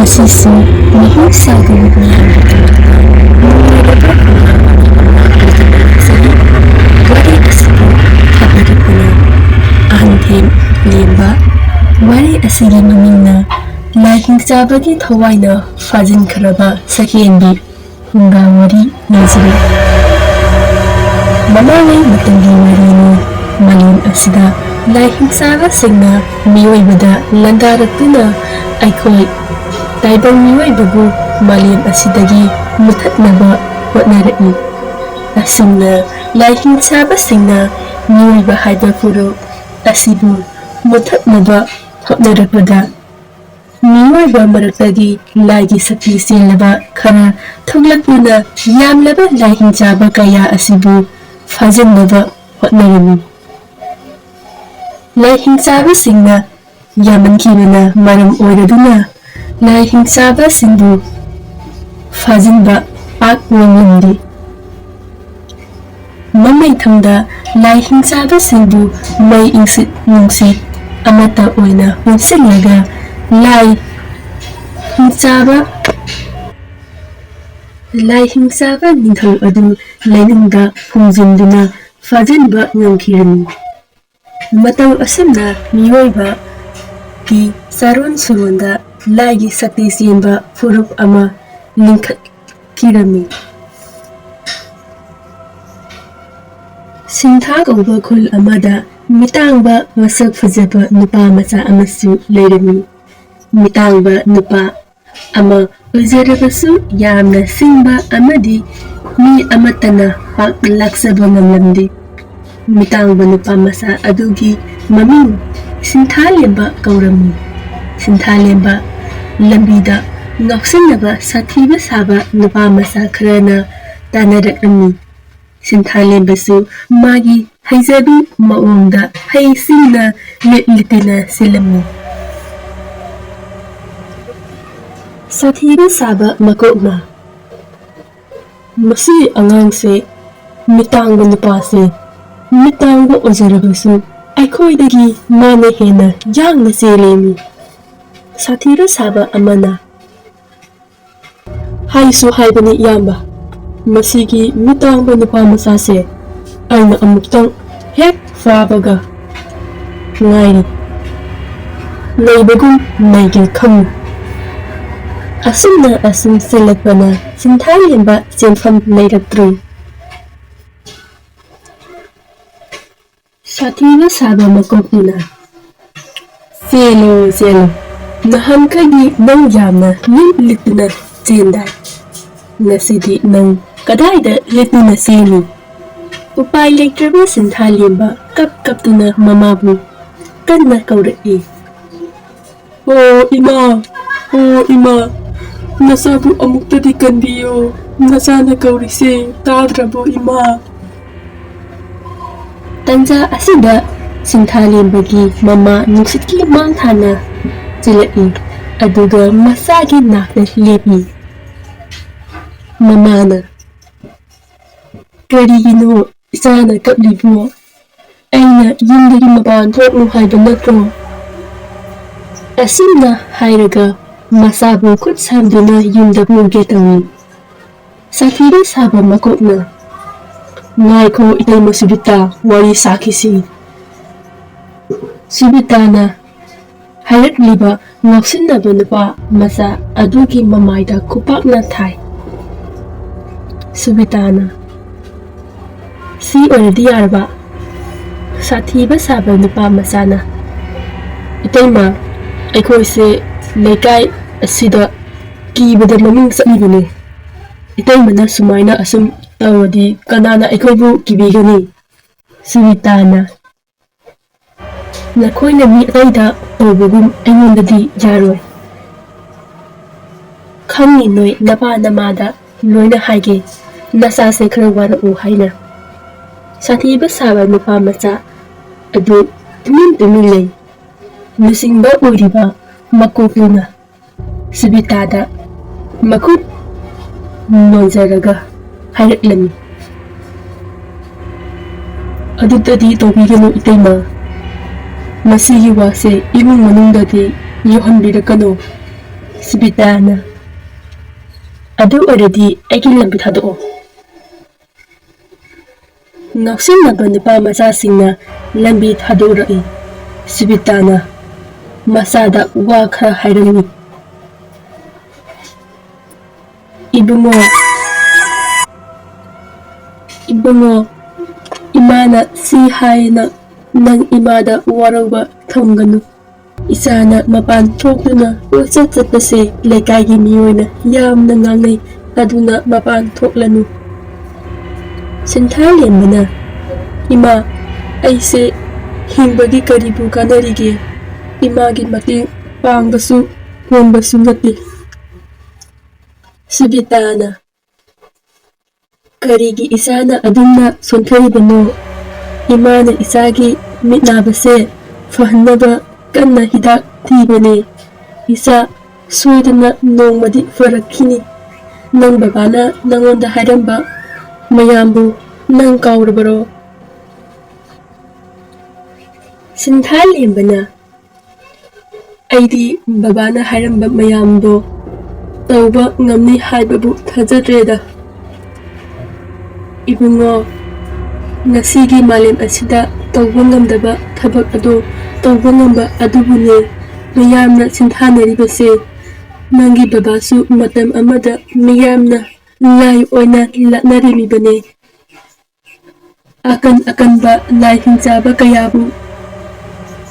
Masisu mahusagong wari Ashibu habaripuna Ahanthem Lemba wari asigi mamingna hingchaba ki thawaina phajenkhrba shakhenbi phunga wari nizri mamangai matamgi warini malim asida hingchaba singna miyoibada landaratuna aikoi taibang miyoibabu malim asidagi muthatnaba hotnarai asimna hingchaba singna miyoiba haiba furo Ashibu muthatnaba hotnarakpada miyoiba maraktagi laigi sakti selaba khara thoglakpuna yamlaba hingchaba kaya Ashibu phajenkhrba hotnarami hingchaba singna yamankibana maram oiraduna hingchaba singbu phajenkhrba pak ngamlamdi mamaithangda hingchaba singbu mai ingsit nungsit amata oina hunsillaga hingchaba ninthal adu lainingda phungjinduna phajenba ngangkhirami matau asimna miyoiba ki saron suronda laigi sakti sienba furup ama lingkhatkirami sintha kauba khul amada mitangba masak phajaba nupa macha amasu leirami mitangba nupa ama ujarabasu yamna singba amadi mi amatana pak laksaba ngamlamdi mitangba nupa masa adugi maming Sintha Lemba kaurami Sintha Lemba lambida ngaksinaba sathiba saba nupa masa kharana tanarakami Sintha Lembasu magi haijari maongda haisingna litina silami sathiba saba makokna masi angangse mitangba nupase mitangba ojarabasu aikhoidagi mana hena yangna selemi sathira saba amana haisu haibani yamba masigi mitangba nupa masase aina amuktang hek fabaga ngairi leibagum naigil kham asumna asum selakbana Sintha Lemba senfam leiratru sathira saba makokuna selo nahamkagi nang yamna litna chendai nasidi nang kadaida litna seni upai leitraba Sintha Lemba kaptuna mamabu kanna kaurai o ima nasabu amuktadi kanbiyo nasana kaurise tadrabo ima Tanja asida Sintha Lembagi mama nuksitki mangthana chilai aduga masagi nakna lepi mamana karigino isana kaplibo aina yindagi maban thoknu haiba natro asimna hairaga masabu khut samduna yumda muge tawi sathira saba makokna ngaiko itaymo sibita wari sakisi sibitana hairatliba ngaksinaba nupa masa adugi mamaida khupakna thai sibitana si oradi yarba sathiba saba nupa masana itayma aikhoise leikai asida kibada maming saibane itaymana sumaina asum tawadi kanana aikhoibu kibigani sibitana nakhoina mi ataida tawbagum aingondadi yaroi khangi noi napa namada loina haige nasase khara warau haina sathiba saba nupa macha adu tumin lei nusingba uriba makokuna sibitada makut nonjaraga hairaklami adutadi tobiganu itayma masigi wase imung manungdadi yohanbirakano Sibitana adu oradi aigi lambi thadoo ngaksinaba nupa macasingna lambi thadorai Sibitana masada wa khara hairani Ibungo imana si haina nang imada warauba thonganu Isana mapan thokduna koichat chatpase leikaigi miyoina yamna ngangnei aduna mapan thoklanu Sintha lembana Ima aise hingbagi karibu kanarige imagi mateng pangbasu honbasu nate Sibitana karigi isana adumna sontharibano imana isagi mitnabase fahnaba kanna hidak thibane isa soidana nongmadi farakkini nang babana nangonda hairamba mayambu nang kaurabaro Sintha lembana aidi babana hairamba mayamdo tauba ngamni haibabu thajadreda Ibungo ngasigi malem asida tauba ngamdaba thabak ado tauba ngamba adubune miyamna sinthanaribase nangi babasu matam amada miyamna lai oina laknarimibane akanba lai hingchaba kayabu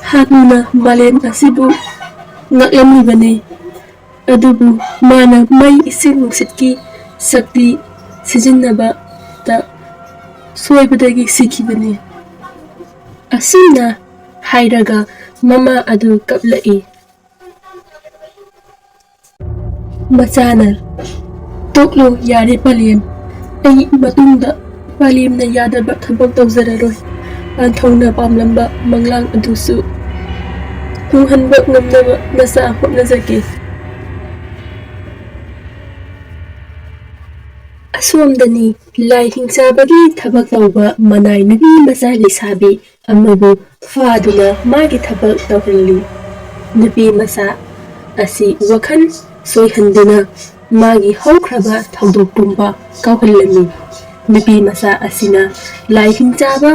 hatuna malem asibu ngaklamibane adubu mana mai ising nungsitki sakti sijinnaba ta soibadagi sikhibane asina hairaga mama adu kaplai Macana toklo yare palem ai matungda palemna yadaba thabak tawzararoi anthongna pamlamba manglang adusu tunghanba ngamnaba nasa hotnajake Asomdani lai hingchabagi thabak tawba manai nubi macha leisabi amabu faduna magi thabak tawhali nubi macha asi wakhan soihanduna magi hingkhaba thaudok pumba kawhallami nubi macha asina lai hingchaba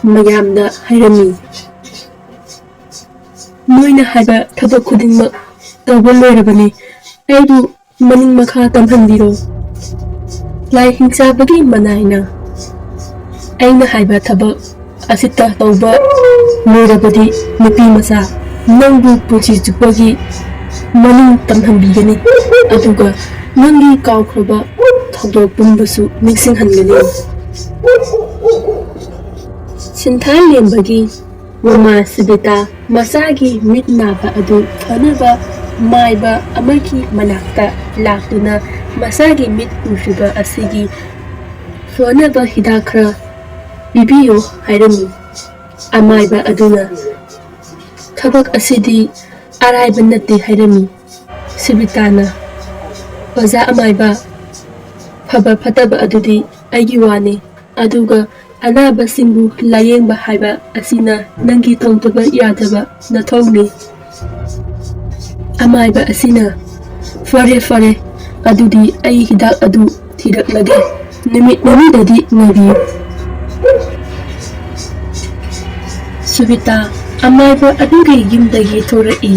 mayamda hairami noina haiba thabak khudingma tawba loirabani aidu maning makha tamhanbiro Lai hingchabagi manaina aina haiba thabak asita tawba loirabadi nupi macha nangbu puchi chupagi maning tamhanbigani aduga nangi kawkhraba thaudok pumbasu ningsinghangani Sintha lembagi mama Sibita masagi mitnaba adu thanaba maiba amaki manakta laktuna masagi mit ujriba asigi fonaba hidakra bibiyo hairami amaiba aduna thabak asidi araiba nate hairami Sibitana baza amaiba phaba phataba adudi aigi wane aduga anaba singbu layengba haiba asina nangi tongtaba yadaba nathongni amaiba asina fare adudi ai hidak adu thiraklage namidadi ngabiyu Sibita amaiba adugi yumdagi thorai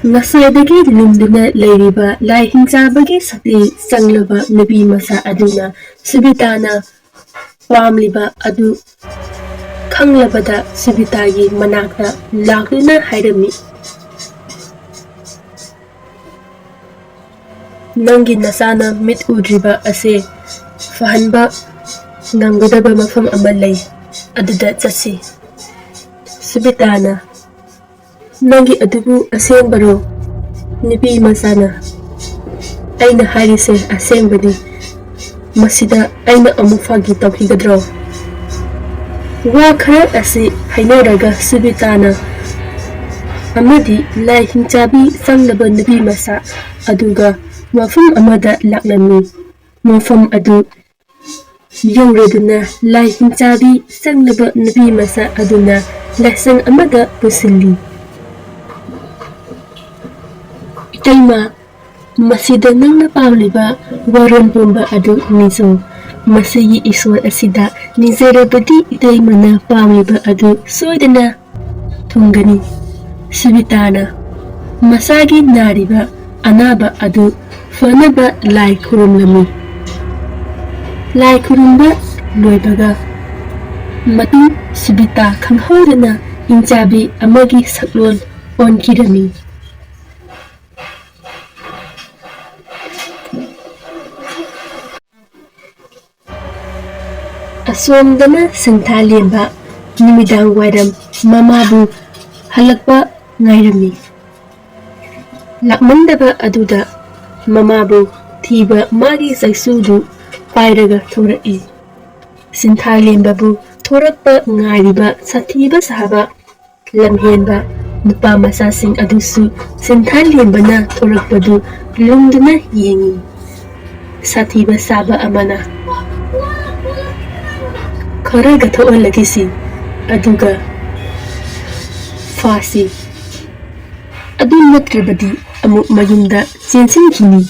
ngasaidagi lumduna leiriba lai hingchabagi sakti sanglaba nubi macha aduna Sibitana pamliba adu khanglabada Sibitagi manakta lakluna hairami Nangi nasana mit udriba ase fahanba nanggadaba mapham amalay aduda chatsi Sibitana nangi adubu asengbaro nipi masana aina harise asengbani masida aina amufagi tawhigadro wa khara ase hainaraga Sibitana amadi lai hingchabi sanglaba nipi masa aduga mapham amada laklami mapham adu ywraduna lai hingchabi sanglaba nubi masa aduna lesson amada pusilli Itaima, masida nangna pamliba waron pumba adu nizo. Masigi iswar asida nizarabadi itaimana pamliba adu soidana thungani. Sibitana, masagi nariba anaba adu fanaba lai khurumlami. Lai khurumba loibaga matm sibita khanghodana injabi amagi saklon onkirami. Asomdana Sintha Lemba numidang wairam mamabu halakpa ngairami. Lakmandaba aduda mamabu thiba magi saisudu pairaga thorai. Sintha Lembabu thorakpa ngairiba sathiba sahaba lamhenba nupa masasing adusu Sintha Lembana thorakpadu lungduna yengi. Sathiba saba amana kharaga thoalagisi aduga fasi adu natrabadi amuk mayumda chensinkhini.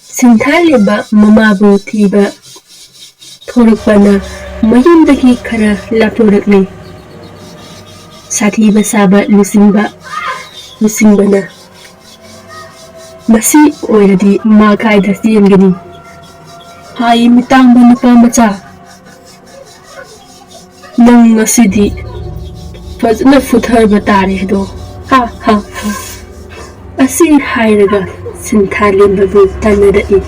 Sintha Lemba mamabu thiba thorakpana mayumdagi khara laptorakli. Sathiba saba lusingbana masi oiradi magaida chengani. Hai mitangba nupa macha nang ngasidi fazna futharba tare do ha ha ha asi hairaga Sintha Lembabu tanarai.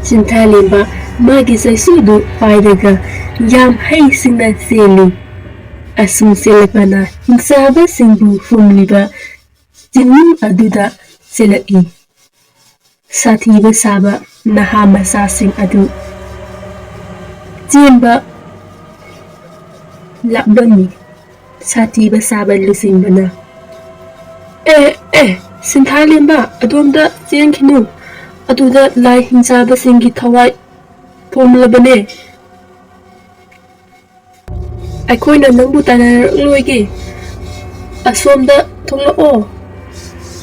Sintha Lemba magi saisudu pairaga yam hai singna seli. Asung selapana hingchaba singbu fumliba jinnim aduda selai. Sathiba saba naha masasing adu jemba lakbami. Sathiba saba lusingbana Sintha Lemba adomda chenkhinu aduda lai hingchaba singi thawai phomlabane. Aikoina nangbu tanarloige asomda tholao.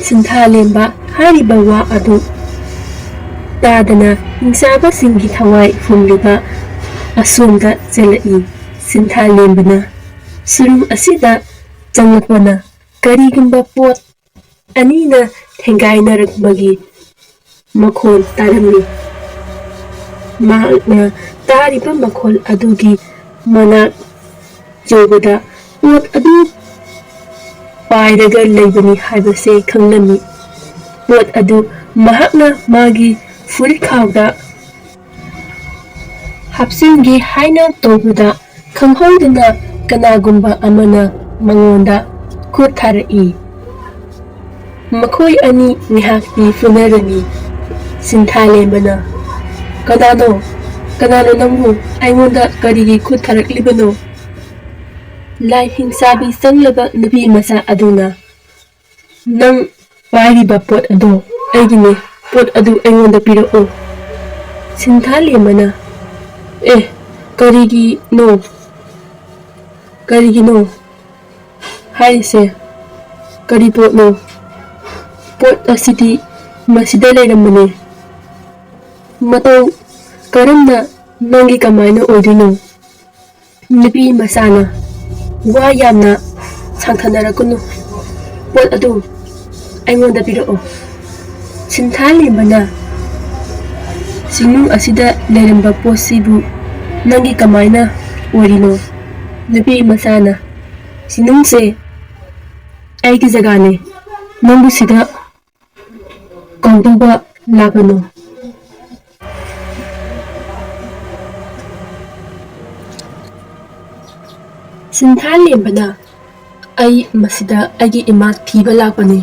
Sintha Lemba hariba wa adu tadana hingchaba singi thawai phomliba asomda chelai. Sintha Lembana surum asida changlapana karigumba pot anina thengainarakbagi makhol tarami. Mahakna tariba makhol adugi manak jogada pot adu pairaga leibani haibase khanglami. Pot adu mahakna magi furikhawda hapsingi haina tobada khanghodana kanagumba amana mangonda khut tharai. Makhoi ani ngihakti funarani. Sintha Lembana kanano nangbu aingonda karigi khut tharaklibano. Lai hingchabi sanglaba nupi masa aduna nang pairiba pot ado aigine pot adu aingonda pirao. Sintha Lembana karigino haise kari pot no pot asidi masida leiramane matau karamna nangi kamaina oidino. Nupi masana wa yamna sangthanarakunu pot adu aingonda pirao. Sintha Lembana singnung asida leiramba posibu nangi kamaina orino. Nupi masana sinungse aigi jagane nangbu sida kongdoba labano. Sintha Lembana ai masida aigi ima thiba lakpane.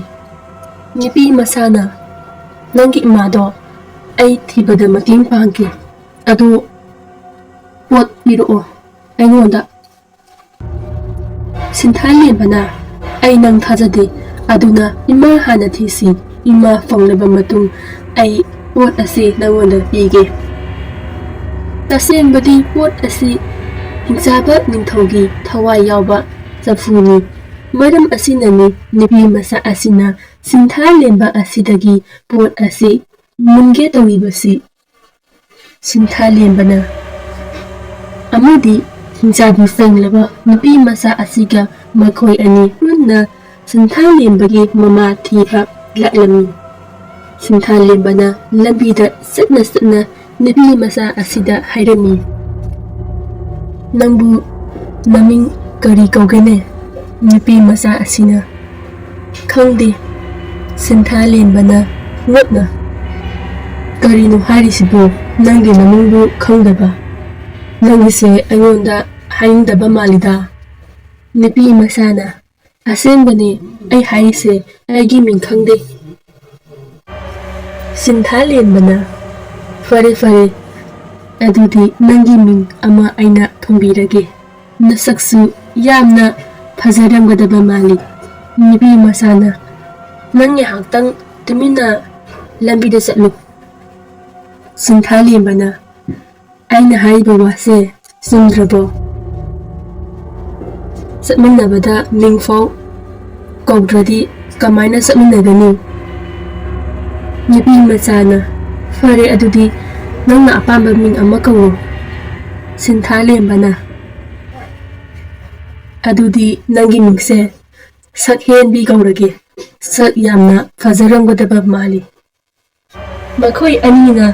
Nupi masana nangi imado ai thibada mating pangki adu pot pirao aingonda. Sintha Lembana ai nang thajade aduna ima hana thisi ima fanglaba matung ai pot ase nangonda pige. Tasengbadi pot ase hingchaba ningthaugi thawai yawba chafuni. Maram asinani nupi masa asina Sintha lemba asidagi pot asi munge tawibasi Sintha lembana amadi hingchabi sanglaba nupi masa asiga makhoi ani munna Sintha lembagi mama thiba laklami Sintha lembana lambida satna nupi masa asida hairami Nambu naming kari kaugane nupi masa asina khangde Sintha lembana ngotna karino harisibo nangi namingbu khangdaba nangise ayonda haindaba malida nupi masana asenbane ai harise aigi min khangde Sintha lembana fare adudi nangi min ama aina thombirage nasaksu yamna phajaramgadaba mali nupi masana nangi haktang tumina lambida satlu Sintha lembana aina haiba wase sundrabo satminnabada mingfau kawdradi kamaina satminnagani nupi masana fare adudi nangna apamba min ama kawo Sintha lembana adudi nangi mingse shakhenbi kaurage sak yamna phajaramgadaba mali makhoi anina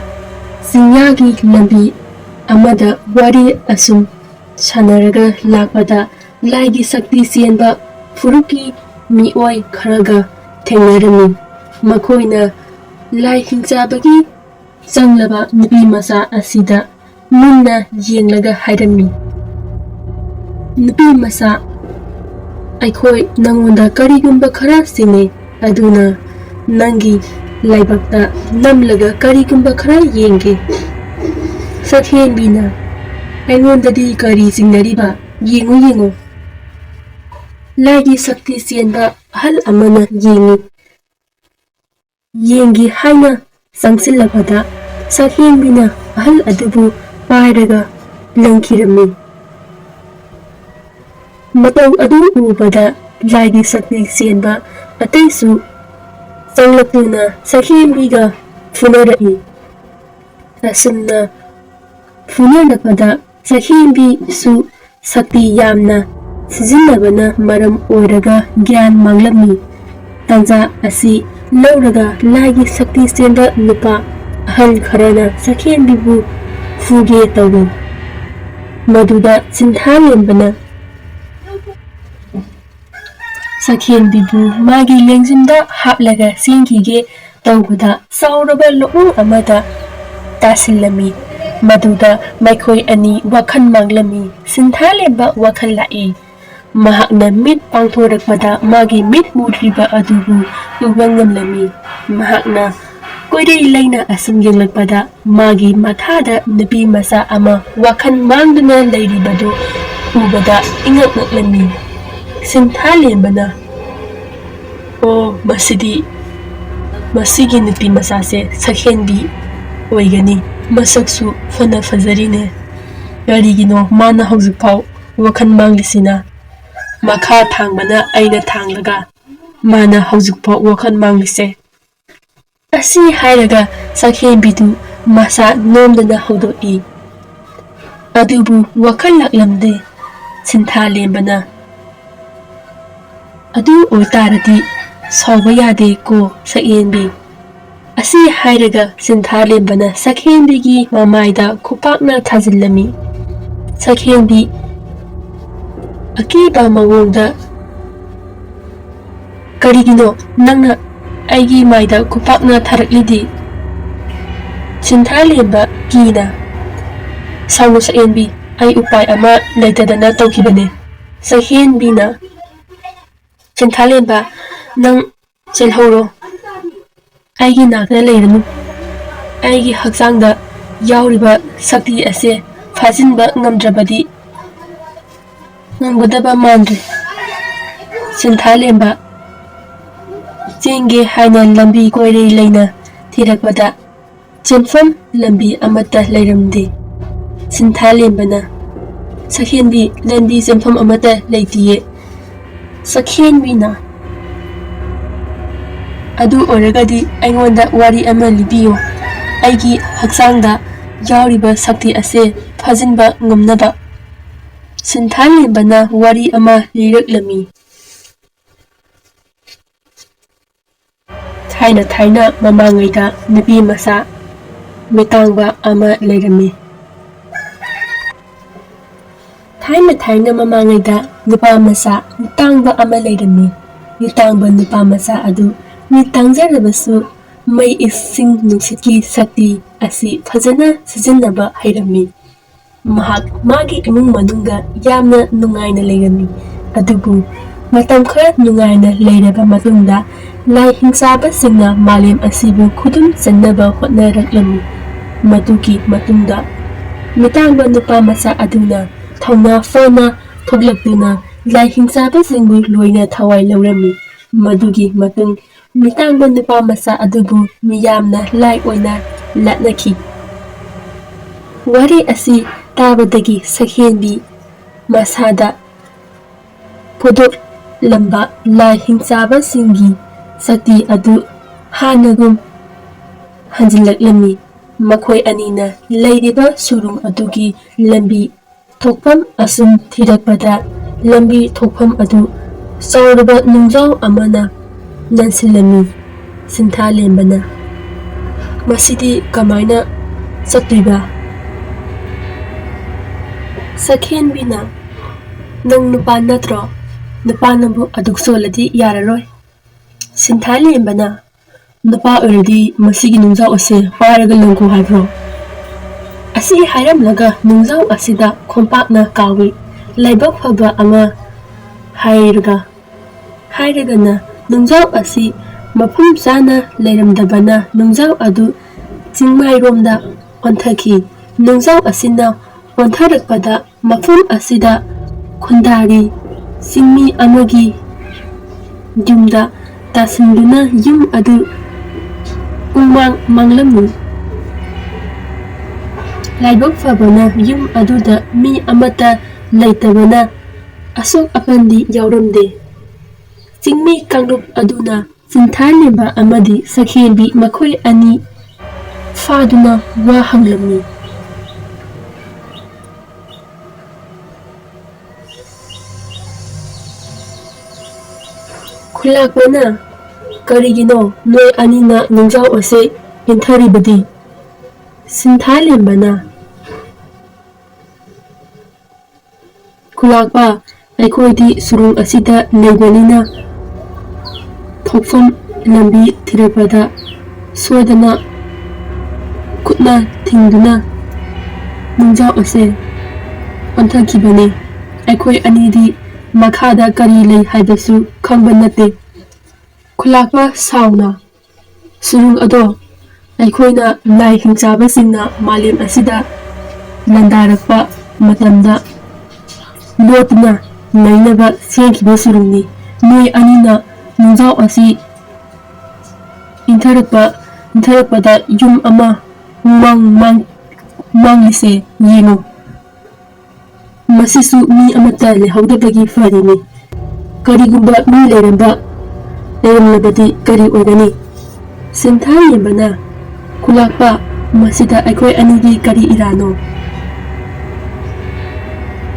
Sinyagi lambi amada wari asum sanaraga lakpada laigi sakti sienba furuki mioi kharaga thengnarami makhoina lai hingchabagi sanglaba nupi masa asida munna yenglaga hairami nupi masa aikhoi nangonda karigumba khara sine aduna nangi laibakta namlaga karigumba khara yenge shakhenbina aingondadi kari singnariba yengu lagi sakti sienba ahal amana yengi haina sangsilabada shakhenbina ahal adubu pairaga langkhirami matau adu ubada lagi sakti sienba ataisu sanglapuna shakhenbiga funarai asumna funarapada shakhenbi su sakti yamna sijinnabana maram oiraga gyan manglami tanja asi lauraga lagi sakti senba nupa ahal kharana shakhenbibu fuge tawu maduda Sintha lembana shakhenbibu magi lengsimda haplaga sengkhige tawbada sauraba lo'u amada tasillami maduda makhoi ani wakhan manglami Sintha lemba wakhan lai mahakna mit pangthorakpada magi mit mudriba adubu ubangamlami mahakna koidei laina asum yenglakpada magi mathada nupi masa ama wakhan mangduna leiribado ubada ingaknaklami Sintha lembana o masigi nupi masase shakhenbi oigani masaksu fana fajarine garigino mana haujikpau wakhan manglisina makha thangbana aina thanglaga mana haujikpau wakhan manglise asi hairaga shakhenbidu masa nomdana hodoi adubu wakhan laklamde Sintha lembana adu oitaradi sauba yade ko shakhenbi asi hairaga Sintha lembana shakhenbigi mamaida khupakna thajillami shakhenbi akiba mawongda karigino nangna aigi maida khupakna tharaklidi Sintha lemba kina saunu shakhenbi ai upai ama leitadana tawkhibane shakhenbina Sintha lemba nang chelhoro aigi nakna leiranu aigi hakchangda yauriba sakti ase phajinba ngamdrabadi ngamgadaba mandre Sintha lemba chenge haina lambi koirei leina thirakpada chenfam lambi amata leiramde Sintha lembana shakhenbi lambi chenfam amata leitiye shakhenbina ꯑꯗꯨ ꯑꯣꯏꯔꯒꯗꯤ ꯑꯩꯉꯣꯟꯗ ꯋꯥꯔꯤ ꯑꯃ ꯂꯤꯕꯤꯌꯨ ꯑꯩꯒꯤ ꯍꯛꯆꯥꯡꯗ ꯌꯥꯎꯔꯤꯕ ꯁꯛꯇꯤ ꯑꯁꯤ ꯐꯥꯖꯤꯟꯕ ꯉꯝꯅꯕ ꯁꯤꯟꯊꯥꯂꯦꯝꯕꯅ ꯋꯥꯔꯤ ꯑꯃ ꯂꯤꯔꯛꯂꯝꯃꯤ ꯊꯥꯏꯅ ꯃꯃꯥꯡꯉꯩꯗ ꯅꯨꯄꯤ ꯃꯆꯥ ꯃꯤꯇꯥꯡꯕ ꯑꯃ ꯂꯩꯔꯝꯃꯤ ꯊꯥꯏꯅ ꯃꯃꯥꯡꯉꯩꯗ ꯅꯨꯄꯥ ꯃꯆꯥ ꯃꯤꯇꯥꯡꯕ ꯑꯃ ꯂꯩꯔꯝꯃꯤ ꯃꯤꯇꯥꯡꯕ ꯅꯨꯄꯥ ꯃꯆꯥ ꯑꯗꯨ ꯃꯤ ꯇꯥꯡꯖꯔꯕꯁꯨ ꯃꯩ ꯏꯁꯤꯡ ꯅꯨꯡꯁꯤꯠꯀꯤ ꯁꯛꯇꯤ ꯑꯁꯤ ꯐꯖꯅ ꯁꯤꯖꯤꯟꯅꯕ ꯍꯩꯔꯝꯃꯤ ꯃꯍꯥꯛ ꯃꯥꯒꯤ ꯏꯃꯨꯡ ꯃꯅꯨꯡꯗ ꯌꯥꯝꯅ ꯅꯨꯡꯉꯥꯏꯅ ꯂꯩꯔꯝꯃꯤ ꯑꯗꯨꯕꯨ ꯃꯇꯝ ꯈꯔ ꯅꯨꯡꯉꯥꯏꯅ ꯂꯩꯔꯕ ꯃꯇꯨꯡꯗ ꯂꯥꯏ ꯍꯤꯡꯆꯥꯕꯁꯤꯡꯅ ꯃꯥꯂꯦꯝ ꯑꯁꯤꯕꯨ ꯈꯨꯗꯨꯝ ꯆꯟꯅꯕ ꯍꯣꯠꯅꯔꯛꯂꯝꯃꯤ ꯃꯗꯨꯒꯤ ꯃꯇꯨꯡꯗ ꯃꯤꯇꯥꯡꯕ ꯅꯨꯄꯥ ꯃꯆꯥ ꯑꯗꯨꯅ ꯊꯧꯅꯥ ꯐꯅ ꯊꯣꯛꯂꯛꯇꯨꯅ ꯂꯥꯏ ꯍꯤꯡꯆꯥꯕꯁꯤꯡꯕꯨ ꯂꯣꯏꯅ ꯊꯋꯥꯏ ꯂꯧꯔꯝꯃꯤ ꯃꯗꯨꯒꯤ ꯃꯇꯨꯡ ꯃꯤꯇꯥꯡꯕ ꯅꯨꯄꯥ ꯃꯆꯥ ꯑꯗꯨꯕꯨ ꯃꯤꯌꯥꯝꯅ ꯂꯥꯏ ꯑꯣꯏꯅ ꯂꯥꯠꯅꯈꯤ ꯋꯥꯔꯤ ꯑꯁꯤ ꯇꯥꯕꯗꯒꯤ ꯁꯛꯍꯦꯟꯕꯤ ꯃꯁꯥꯗ ꯐꯨꯗꯣꯛꯂꯝꯕ ꯂꯥꯏ ꯍꯤꯡꯆꯥꯕꯁꯤꯡꯒꯤ ꯁꯛꯇꯤ ꯑꯗꯨ ꯍꯥꯟꯅꯒꯨꯝ ꯍꯟꯖꯤꯜꯂꯛꯂꯝꯃꯤ ꯃꯈꯣꯏ ꯑꯅꯤꯅ ꯂꯩꯔꯤꯕ ꯁꯨꯔꯨꯡ ꯑꯗꯨꯒꯤ ꯂꯝꯕꯤ ꯊꯣꯛꯐꯝ ꯑꯁꯨꯝ ꯊꯤꯔꯛꯄꯗ ꯂꯝꯕꯤ ꯊꯣꯛꯐꯝ ꯑꯗꯨ ꯆꯥꯎꯔꯕ ꯅꯨꯡꯖꯥꯎ ꯑꯃꯅ ꯂꯟꯁꯤꯜꯂꯝꯃꯤ ꯁꯤꯟꯊꯥꯂꯦꯝꯕꯅ ꯃꯁꯤꯗꯤ ꯀꯃꯥꯏꯅ ꯆꯠꯇꯣꯏꯕ ꯁꯛꯍꯦꯟꯕꯤꯅ ꯅꯪ ꯅꯨꯄꯥ ꯅꯠꯇ꯭ꯔꯣ ꯅꯨꯄꯥꯅꯕꯨ ꯑꯗꯨꯛ ꯁꯣꯜꯂꯗꯤ ꯌꯥꯔꯔꯣꯏ ꯁꯤꯟꯊꯥꯂꯦꯝꯕꯅ ꯅꯨꯄꯥ ꯑꯣꯏꯔꯗꯤ ꯃꯁꯤꯒꯤ ꯅꯨꯡꯖꯥꯎ ꯑꯁꯤ ꯄꯥꯏꯔꯒ ꯂꯪꯈꯣ ꯍꯥꯏꯕ꯭ꯔꯣ ꯑꯁꯤ ꯍꯥꯏꯔꯝꯂꯒ ꯅꯨꯡꯖꯥꯎ ꯑꯁꯤꯗ ꯈꯣꯡꯄꯥꯛꯅ ꯀꯥꯎꯏ ꯂꯥꯏꯕꯛ ꯐꯕ ꯑꯃ ꯍꯥꯏꯔꯒꯅ ꯅꯨꯡꯖꯥꯎ ꯑꯁꯤ ꯃꯐꯝ ꯆꯥꯅ ꯂꯩꯔꯝꯗꯕꯅ ꯅꯨꯡꯖꯥꯎ ꯑꯗꯨ ꯆꯤꯡꯃꯥꯏꯔꯣꯝꯗ ꯑꯣꯟꯊꯈꯤ ꯅꯨꯡꯖꯥꯎ ꯑꯁꯤꯅ ꯑꯣꯟꯊꯔꯛꯄꯗ ꯃꯐꯝ ꯑꯁꯤꯗ ꯈꯨꯟꯗꯥꯔꯤ ꯆꯤꯡꯃꯤ ꯑꯃꯒꯤ ꯌꯨꯝꯗ ꯇꯥꯁꯤꯟꯗꯨꯅ ꯌꯨꯝ ꯑꯗꯨ ꯄꯨꯡꯃꯥꯡ ꯃꯥꯡꯂꯝꯃꯤ ꯂꯥꯏꯕꯛ ꯐꯕꯅ ꯌꯨꯝ ꯑꯗꯨꯗ ꯃꯤ ꯑꯃꯠꯇ ꯂꯩꯇꯕꯅ ꯑꯁꯣꯛ ꯑꯄꯟꯗꯤ ꯌꯥꯎꯔꯝꯗꯦ ꯆꯤꯡꯃꯤ ꯀꯥꯡꯂꯨꯞ ꯑꯗꯨꯅ ꯁꯤꯟꯊꯥꯂꯦꯝꯕ ꯑꯃꯗꯤ ꯁꯛꯍꯦꯟꯕꯤ ꯃꯈꯣꯏ ꯑꯅꯤ ꯐꯥꯗꯨꯅ ꯋꯥ ꯍꯪꯂꯝꯃꯤ ꯈꯨꯜꯂꯥꯛꯄꯅ ꯀꯔꯤꯒꯤꯅꯣ ꯅꯣꯏ ꯑꯅꯤꯅ ꯅꯨꯡꯖꯥꯎ ꯑꯁꯤ ꯏꯟꯊꯔꯤꯕꯗꯤ ꯁꯤꯟꯊꯥꯂꯦꯝꯕꯅ ꯈꯨꯜꯂꯥꯛꯄ ꯑꯩꯈꯣꯏꯗꯤ ꯁꯨꯔꯨꯡ ꯑꯁꯤꯗ ꯂꯩꯕꯅꯤꯅ ꯊꯣꯛꯐꯝ ꯂꯝꯕꯤ ꯊꯤꯔꯛꯄꯗ ꯁꯣꯏꯗꯅ ꯈꯨꯠꯅ ꯊꯤꯡꯗꯨꯅ ꯅꯨꯡꯖꯥꯎ ꯑꯁꯤ ꯑꯣꯟꯊꯈꯤꯕꯅꯤ ꯑꯩꯈꯣꯏ ꯑꯅꯤꯗꯤ ꯃꯈꯥꯗ ꯀꯔꯤ ꯂꯩ ꯍꯥꯏꯕꯁꯨ ꯈꯪꯕ ꯅꯠꯇꯦ ꯈꯨꯜꯂꯥꯛꯄ ꯁꯥꯎꯅ ꯁꯨꯔꯨꯡ ꯑꯗꯣ ꯑꯩꯈꯣꯏꯅ ꯂꯥꯏ ꯍꯤꯡꯆꯥꯕꯁꯤꯡꯅ ꯃꯥꯂꯦꯝ ꯑꯁꯤꯗ ꯂꯥꯟꯗꯥꯔꯛꯄ ꯃꯇꯝꯗ ꯂꯣꯠꯇꯨꯅ ꯂꯩꯅꯕ ꯁꯦꯝꯈꯤꯕ ꯁꯨꯔꯨꯡꯅꯤ ꯅꯣꯏ ꯑꯅꯤꯅ ꯅꯨꯡꯖꯥꯎ ꯑꯁꯤ ꯏꯟꯊꯔꯛꯄꯗ ꯌꯨꯝ ꯑꯃ ꯃꯥꯡꯂꯤꯁꯦ ꯌꯦꯡꯉꯨ ꯃꯁꯤꯁꯨ ꯃꯤ ꯑꯃꯠꯇ ꯂꯩꯍꯧꯗꯕꯒꯤ ꯐꯔꯤꯅꯤ ꯀꯔꯤꯒꯨꯝꯕ ꯃꯤ ꯂꯩꯔꯝꯂꯕꯗꯤ ꯀꯔꯤ ꯑꯣꯏꯒꯅꯤ ꯁꯤꯟꯊꯥꯂꯦꯝꯕꯅ ꯈꯨꯜꯂꯥꯛꯄ ꯃꯁꯤꯗ ꯑꯩꯈꯣꯏ ꯑꯅꯤꯒꯤ ꯀꯔꯤ ꯏꯔꯥꯅꯣ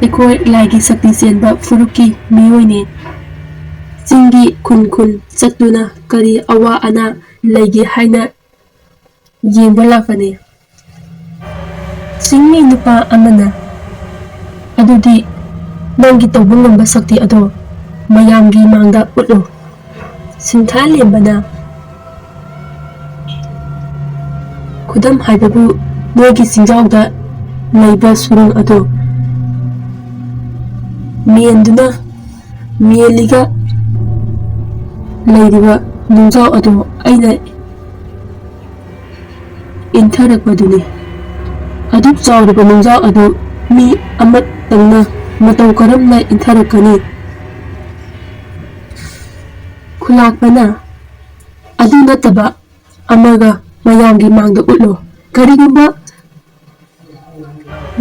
ꯑꯩꯈꯣꯏ ꯂꯥꯏꯒꯤ ꯁꯛꯇꯤ ꯆꯦꯟꯕ ꯐꯨꯔꯨꯞꯀꯤ ꯃꯤꯑꯣꯏꯅꯤ ꯆꯤꯡꯒꯤ ꯈꯨꯟ ꯆꯠꯇꯨꯅ ꯀꯔꯤ ꯑꯋꯥ ꯑꯅꯥ ꯂꯩꯒꯦ ꯍꯥꯏꯅ ꯌꯦꯡꯕ ꯂꯥꯛꯄꯅꯤ ꯆꯤꯡꯃꯤ ꯅꯨꯄꯥ ꯑꯃꯅ ꯑꯗꯨꯗꯤ ꯅꯪꯒꯤ ꯇꯧꯕ ꯉꯝꯕ ꯁꯛꯇꯤ ꯑꯗꯣ ꯃꯌꯥꯝꯒꯤ ꯃꯥꯡꯗ ꯎꯠꯂꯨ ꯁꯤꯟꯊꯥꯂꯦꯝꯕꯅ ꯈꯨꯗꯝ ꯍꯥꯏꯕꯕꯨ ꯅꯣꯏꯒꯤ ꯆꯤꯡꯖꯥꯎꯗ ꯂꯩꯕ ꯁꯨꯔꯨꯡ ꯑꯗꯣ ꯃꯦꯜꯂꯤꯒ ꯂꯩꯔꯤꯕ ꯅꯨꯡꯖꯥꯎ ꯑꯗꯣ ꯑꯩꯅ ꯏꯟꯊꯔꯛꯄꯗꯨꯅꯤ ꯑꯗꯨꯛ ꯆꯥꯎꯔꯕ ꯅꯨꯡꯖꯥꯎ ꯑꯗꯨ ꯃꯤ ꯑꯃꯇꯪꯅ ꯃꯇꯧ ꯀꯔꯝꯅ ꯏꯟꯊꯔꯛꯀꯅꯤ ꯈꯨꯜꯂꯥꯛꯄꯅ ꯑꯗꯨ ꯅꯠꯇꯕ ꯑꯃꯒ ꯃꯌꯥꯝꯒꯤ ꯃꯥꯡꯗ ꯎꯠꯂꯣ ꯀꯔꯤꯒꯨꯝꯕ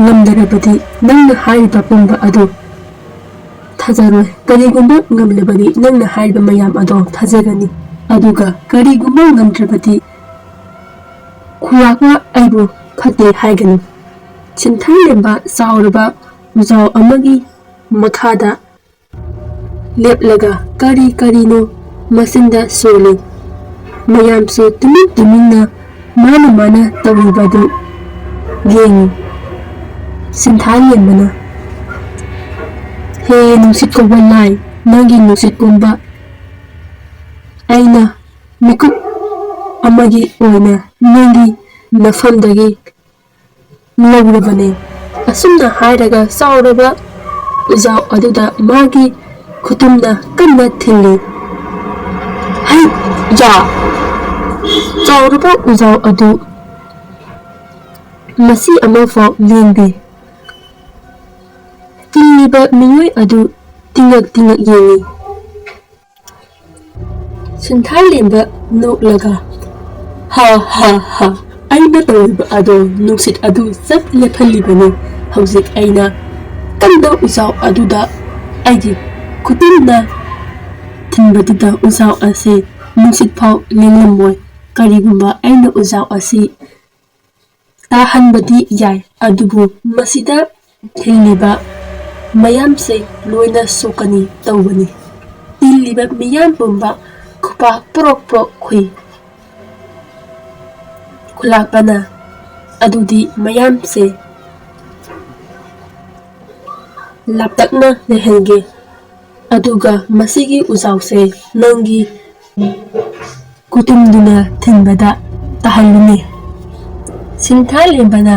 ꯉꯝꯗꯔꯕꯗꯤ ꯅꯪꯅ ꯍꯥꯏꯔꯤꯕ ꯄꯨꯝꯕ ꯑꯗꯨ ꯊꯥꯖꯔꯣꯏ ꯀꯔꯤꯒꯨꯝꯕ ꯉꯝꯂꯕꯗꯤ ꯅꯪꯅ ꯍꯥꯏꯔꯤꯕ ꯃꯌꯥꯝ ꯑꯗꯣ ꯊꯥꯖꯒꯅꯤ aduga karigumba ngamdrabadi khulakna aibu phate haiganu Sinthal lemba sauraba uzau amagi makhada leplaga kari karino masinda soli mayamsu tuminna mana tawibadu yengi Sinthal lembana he nusit ko walai nangi nusit kumba aina mikuk amagi oina nangi nafamdagi lawrabane asumna hairaga sauraba uzau aduda magi kutumna kanna thilli hai ja sauraba uzau adu masi amafau lengbi tilliba miyoi adu tingak yengi Sinthal lemba noklaga ha aina tawib ado nungsit adu zap lephalibane hauzik aina kanda uzau aduda aigi kutumna thinbadida uzau ase nungsit phau lenglamoy karigumba aina uzau ase tahanbadi yai adubu masida thilliba mayamse loina sokani tawbani tilliba miyam pumba kupa prok khui kulakpana adudi mayamse laptakna lehelge aduga masigi uzause nangi kutumduna thinbada tahalluni Sinthal lembana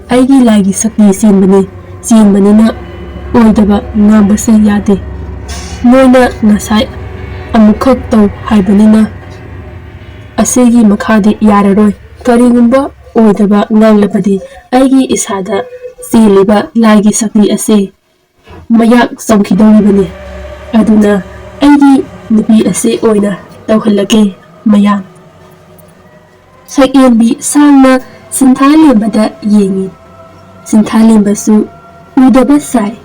aigi lagi sakni senbanina oidaba ngambase yade moina nasai amukhak taw haibanina asigi makhadi yararoi karigumba oidaba nganglabadi aigi isada seliba lagi sakni ase mayak samkhidoribani aduna aigi nupi ase oina tawhallake mayam shakhenbi sangna Sinthal lembada yengi Sinthal lembasu udaba sai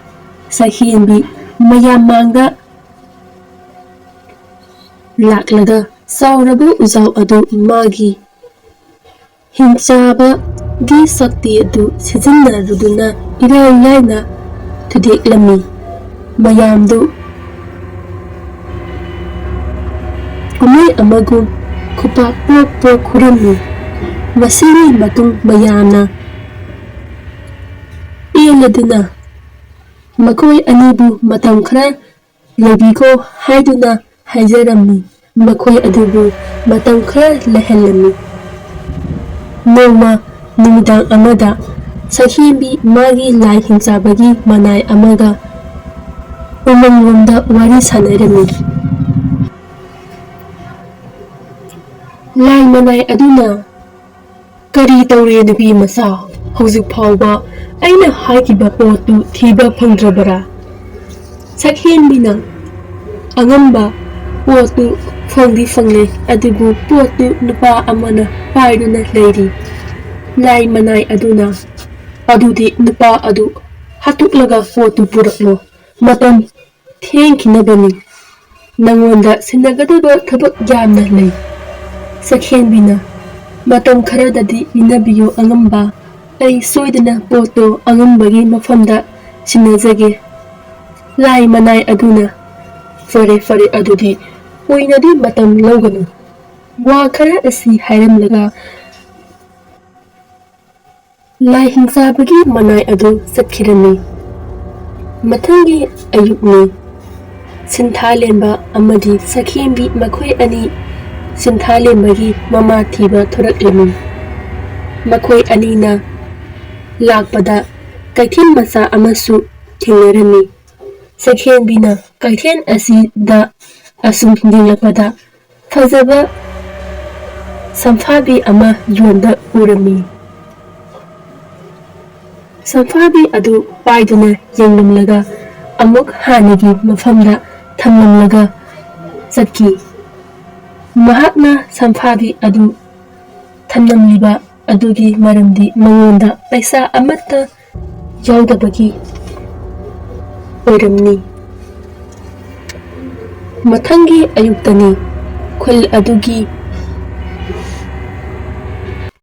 shakhenbi mayam mangda laklaga sauraba uzau adu magi hingchaba gi sakti adu sijinnaruduna irailaina thudeklami mayamdu kumai amagum kupa prok khurami masini matung mayamna ieladuna makoi anibu matam khara lebiko haiduna hajarami makoi adubu matam khara lehelami noma numidang amada shakhenbi magi lai hingchabagi manai amaga umangomda wari sanarami lai manai aduna kari tawre nupi masa hauzik phauba aina haikiba potu thiba phangdrabara shakhenbina ngmba potu fangle adubu potu nupa amana paiduna leiri lai manai aduna adudi nupa adu hatuklaga potu puraklo matam phjnkhrba nangonda sinagadaba thabak yamna lei shakhenbina matam kharadadi inabiyo ngmba ai soidana poto ngmbagi mafamda sinajage lai manai aduna fare adudi oinadi matam lawganu wa khara asi hairamlaga lai hingchabagi manai adu satkhirani mathangi ayukni Sinthal lemba amadi shakhenbi makhoi ani Sinthal lembagi mama thiba thoraklami makhoi anina lakpada kaithen masa amasu thingnarami shakhenbina kaithen asida asum hinglakpada phajaba samphabi ama yonda urami samphabi adu paiduna yengnamlaga amuk hanigi mafamda thamlamlaga satki mahakna samphabi adu thamlamliba adugi maramdi mangonda paisa amatta yaudabagi oiramni mathangi ayuktani ꯈꯨꯜ ꯑꯗꯨꯒꯤ